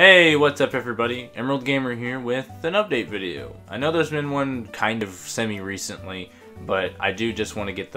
Hey, what's up everybody? Emerald Gamer here with an update video. I know there's been one kind of semi-recently, but I do just want to get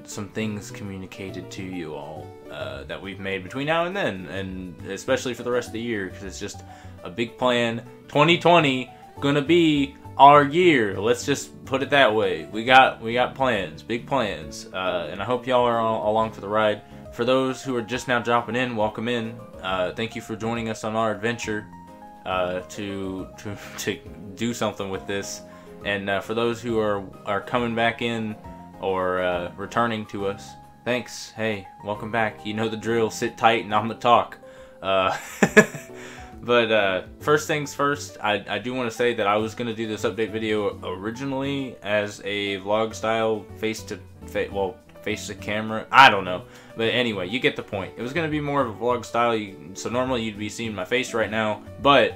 some things communicated to you all that we've made between now and then, and especially for the rest of the year, because it's just a big plan. 2020 gonna be our year. Let's just put it that way. We got plans, big plans, and I hope y'all are all along for the ride. For those who are just now dropping in, welcome in. Thank you for joining us on our adventure to do something with this. And for those who are coming back in or returning to us, thanks. Hey, welcome back. You know the drill. Sit tight and I'ma talk. But first things first, I do want to say that I was going to do this update video originally as a vlog style face to camera. I don't know. But anyway, you get the point. It was going to be more of a vlog style, so normally you'd be seeing my face right now, but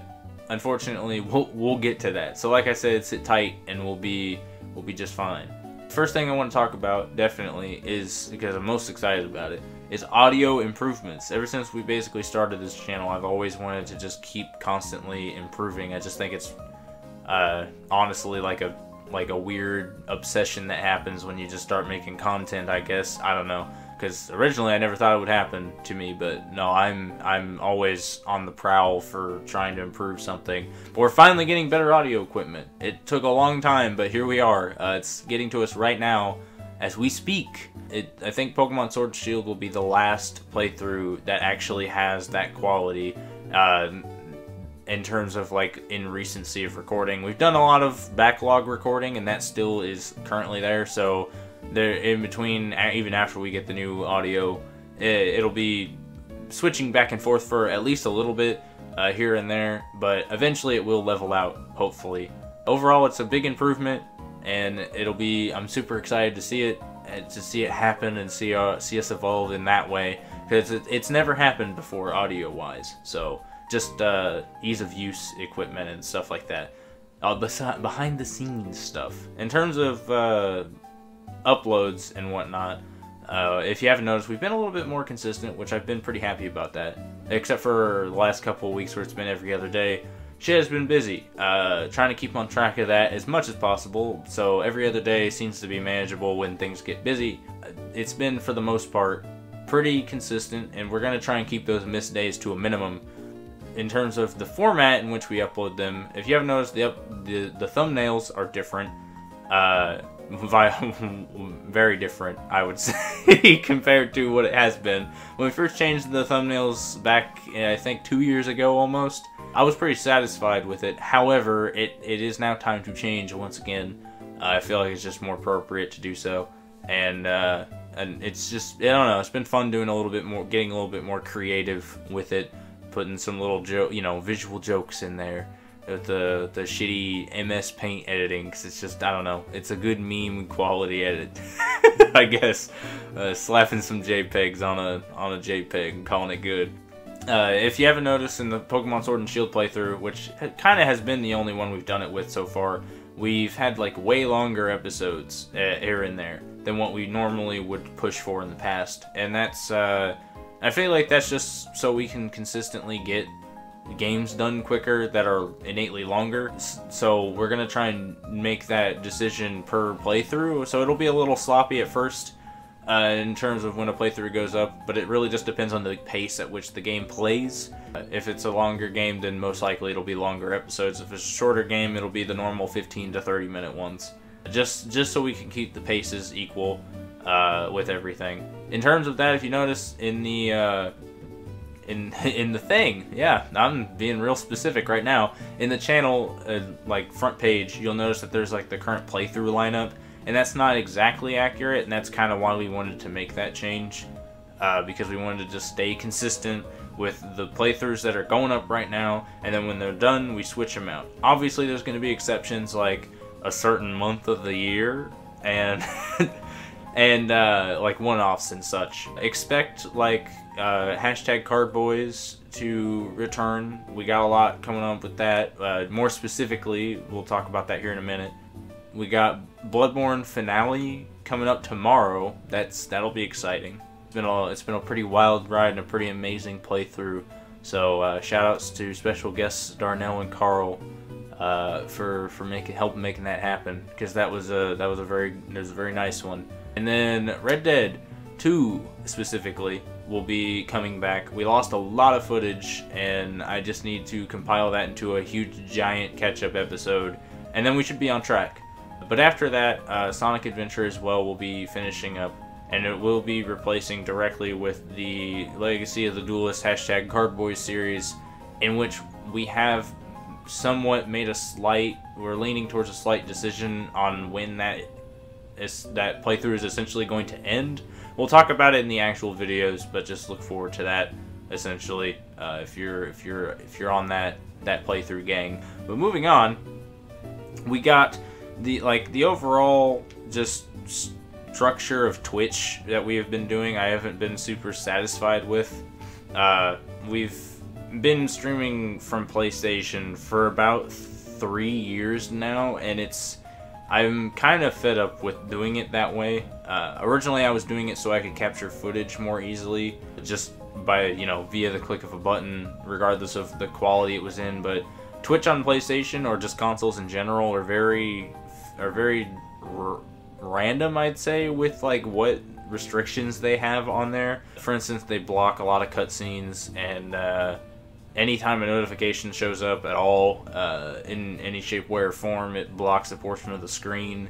unfortunately we'll get to that. So like I said, sit tight and we'll be just fine. First thing I want to talk about definitely is, because I'm most excited about it, is audio improvements. Ever since we basically started this channel, I've always wanted to just keep constantly improving. I just think it's honestly like a weird obsession that happens when you just start making content, I guess. I don't know, because originally I never thought it would happen to me, but no, I'm always on the prowl for trying to improve something. But we're finally getting better audio equipment. It took a long time, but here we are. It's getting to us right now as we speak. I think Pokemon Sword and Shield will be the last playthrough that actually has that quality. In terms of like in recency of recording. We've done a lot of backlog recording, and that still is currently there, so there in between, even after we get the new audio, it'll be switching back and forth for at least a little bit here and there, but eventually it will level out, hopefully. Overall, it's a big improvement, and I'm super excited to see it happen and see us evolve in that way, because it's never happened before audio wise. So just ease of use equipment and stuff like that. Behind the scenes stuff. In terms of uploads and whatnot, if you haven't noticed, we've been a little bit more consistent, which I've been pretty happy about that. Except for the last couple of weeks where it's been every other day. Shit has been busy. Trying to keep on track of that as much as possible, so every other day seems to be manageable when things get busy. It's been, for the most part, pretty consistent, and we're going to try and keep those missed days to a minimum. In terms of the format in which we upload them, if you haven't noticed, the thumbnails are different, very different, I would say, compared to what it has been. When we first changed the thumbnails back, I think 2 years ago almost, I was pretty satisfied with it. However, it is now time to change once again. I feel like it's just more appropriate to do so, and it's just, I don't know, it's been fun doing a little bit more, getting a little bit more creative with it. Putting some little visual jokes in there with the shitty MS Paint editing, because it's just, I don't know, it's a good meme quality edit, I guess. Slapping some JPEGs on a JPEG and calling it good. If you haven't noticed, in the Pokemon Sword and Shield playthrough, which kind of has been the only one we've done it with so far, we've had like way longer episodes here and there than what we normally would push for in the past, and that's I feel like that's just so we can consistently get games done quicker that are innately longer. So we're going to try and make that decision per playthrough. So it'll be a little sloppy at first in terms of when a playthrough goes up, but it really just depends on the pace at which the game plays. If it's a longer game, then most likely it'll be longer episodes. If it's a shorter game, it'll be the normal 15 to 30 minute ones. Just so we can keep the paces equal with everything. In terms of that, if you notice in the thing, yeah, I'm being real specific right now. In the channel, like front page, you'll notice that there's like the current playthrough lineup, and that's not exactly accurate, and that's kind of why we wanted to make that change, because we wanted to just stay consistent with the playthroughs that are going up right now, and then when they're done, we switch them out. Obviously, there's going to be exceptions, like a certain month of the year, and and like one-offs and such. Expect like hashtag Cardboys to return. We got a lot coming up with that. More specifically, we'll talk about that here in a minute. We got Bloodborne finale coming up tomorrow. That'll be exciting. It's been a pretty wild ride and a pretty amazing playthrough So shout outs to special guests Darnell and Carl for helping making that happen, because that was a very nice one. And then Red Dead 2 specifically will be coming back. We lost a lot of footage, and I just need to compile that into a huge giant catch-up episode, and then we should be on track. But after that, Sonic Adventure as well will be finishing up, and it will be replacing directly with the Legacy of the Duelist #Cardboy series, in which we have somewhat made we're leaning towards a slight decision on when that playthrough is essentially going to end. We'll talk about it in the actual videos, but just look forward to that essentially if you're on that playthrough, gang. But moving on, we got the overall just structure of Twitch that we have been doing. I haven't been super satisfied with. We've been streaming from PlayStation for about 3 years now, and I'm kind of fed up with doing it that way. Originally I was doing it so I could capture footage more easily, just by, via the click of a button, regardless of the quality it was in. But Twitch on PlayStation, or just consoles in general, are very random, I'd say, with what restrictions they have on there. For instance, they block a lot of cutscenes, and anytime a notification shows up at all, in any shape, way, or form, it blocks a portion of the screen.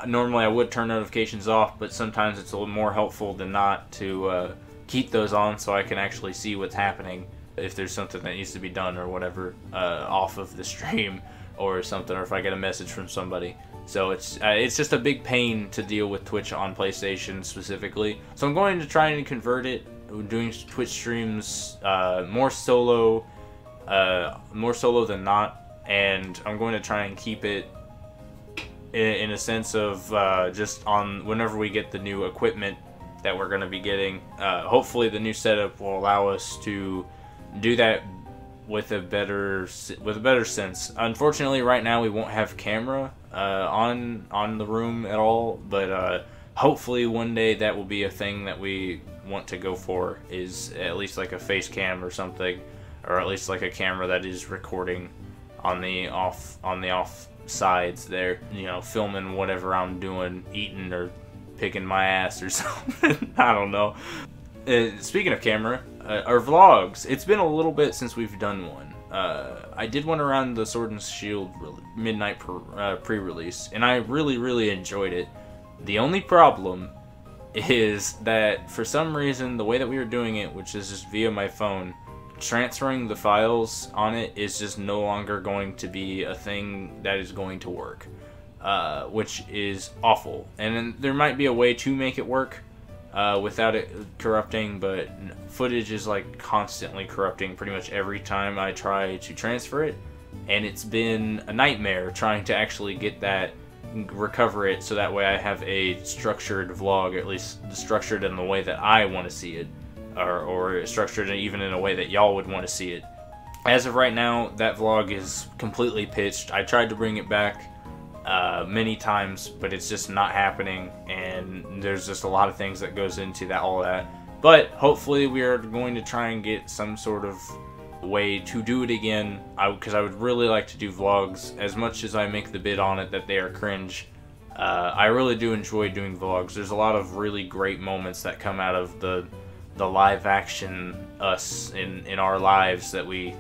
Normally I would turn notifications off, but sometimes it's a little more helpful than not to keep those on so I can actually see what's happening, if there's something that needs to be done or whatever off of the stream or something, or if I get a message from somebody. So it's just a big pain to deal with Twitch on PlayStation specifically. So I'm going to try and convert it, doing Twitch streams more solo than not, and I'm going to try and keep it in a sense of just on whenever we get the new equipment that we're going to be getting. Hopefully the new setup will allow us to do that with a better sense. Unfortunately, right now we won't have camera on the room at all, but hopefully one day that will be a thing that we want to go for, is at least like a face cam or something, or at least like a camera that is recording on the off sides there, filming whatever I'm doing, eating or picking my ass or something. I don't know. Speaking of camera, our vlogs, it's been a little bit since we've done one. I did one around the Sword and Shield midnight pre-release, and I really enjoyed it. The only problem is that for some reason the way that we were doing it, which is just via my phone, transferring the files on it is just no longer going to be a thing that is going to work, which is awful. And then there might be a way to make it work without it corrupting, but footage is constantly corrupting pretty much every time I try to transfer it, and it's been a nightmare trying to actually get that, recover it, so that way I have a structured vlog, or at least structured in the way that I want to see it, or structured even in a way that y'all would want to see it. As of right now, that vlog is completely pitched. I tried to bring it back many times, but it's just not happening, and there's just a lot of things that goes into all that. But hopefully we are going to try and get some sort of way to do it again, because I would really like to do vlogs. As much as I make the bid on it that they are cringe, I really do enjoy doing vlogs. There's a lot of really great moments that come out of the live action us in our lives that we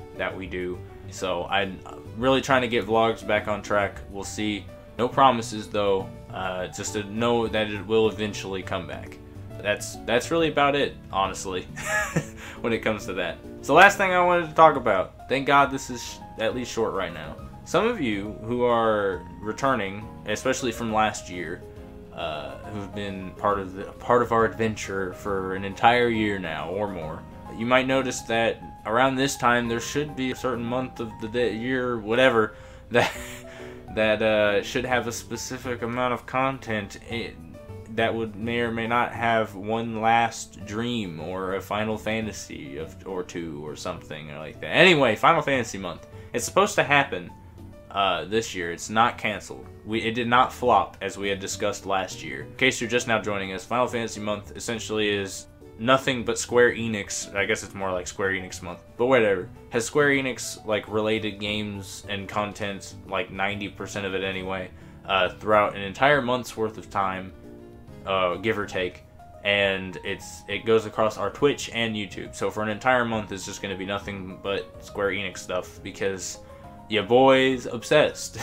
do. So I'm really trying to get vlogs back on track. We'll see. No promises though, just to know that it will eventually come back. That's really about it, honestly, when it comes to that. So last thing I wanted to talk about, thank God this is at least short right now. Some of you who are returning, especially from last year, who've been part of our adventure for an entire year now or more, you might notice that around this time there should be a certain month of the day, year, whatever, that should have a specific amount of content that may or may not have one last dream or a Final Fantasy or two or something like that. Anyway, Final Fantasy month. It's supposed to happen this year. It's not canceled. It did not flop as we had discussed last year. In case you're just now joining us, Final Fantasy month essentially is nothing but Square Enix, I guess it's more like Square Enix month, but whatever, has Square Enix like related games and content, like 90% of it anyway, throughout an entire month's worth of time, give or take, and it goes across our Twitch and YouTube. So for an entire month, it's just going to be nothing but Square Enix stuff because your boy's obsessed.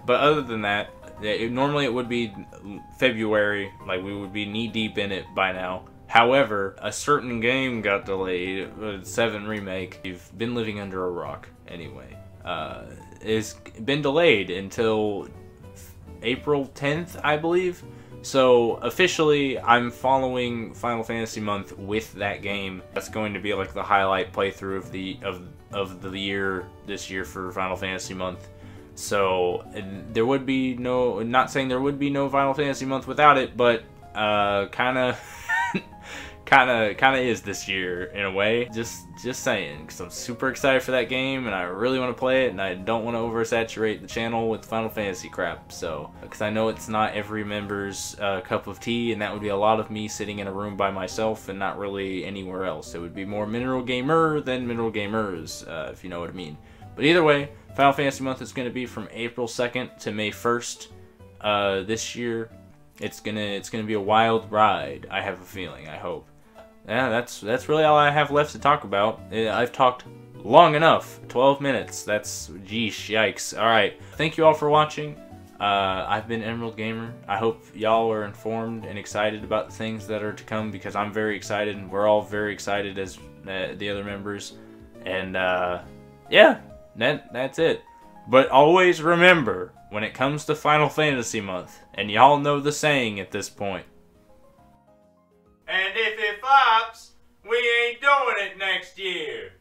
But other than that, normally it would be February, like we would be knee deep in it by now. However, a certain game got delayed, 7 Remake. You've been living under a rock anyway. It's been delayed until April 10th, I believe. So officially, I'm following Final Fantasy month with that game. That's going to be like the highlight playthrough of the year this year for Final Fantasy month. So there would be no, not saying there would be no Final Fantasy month without it, but kind of is this year in a way. Just saying, because I'm super excited for that game and I really want to play it, and I don't want to oversaturate the channel with Final Fantasy crap. So because I know it's not every member's cup of tea, and that would be a lot of me sitting in a room by myself and not really anywhere else. It would be more Mineral Gamer than Mineral Gamers, if you know what I mean. But either way, Final Fantasy month is going to be from April 2nd to May 1st this year. It's gonna be a wild ride. I have a feeling. I hope. Yeah, that's really all I have left to talk about. I've talked long enough. 12 minutes. That's geesh, yikes. All right. Thank you all for watching. I've been Emerald Gamer. I hope y'all are informed and excited about the things that are to come, because I'm very excited, and we're all very excited as the other members. And yeah. That's it. But always remember, when it comes to Final Fantasy month, and y'all know the saying at this point, and if it flops, we ain't doing it next year.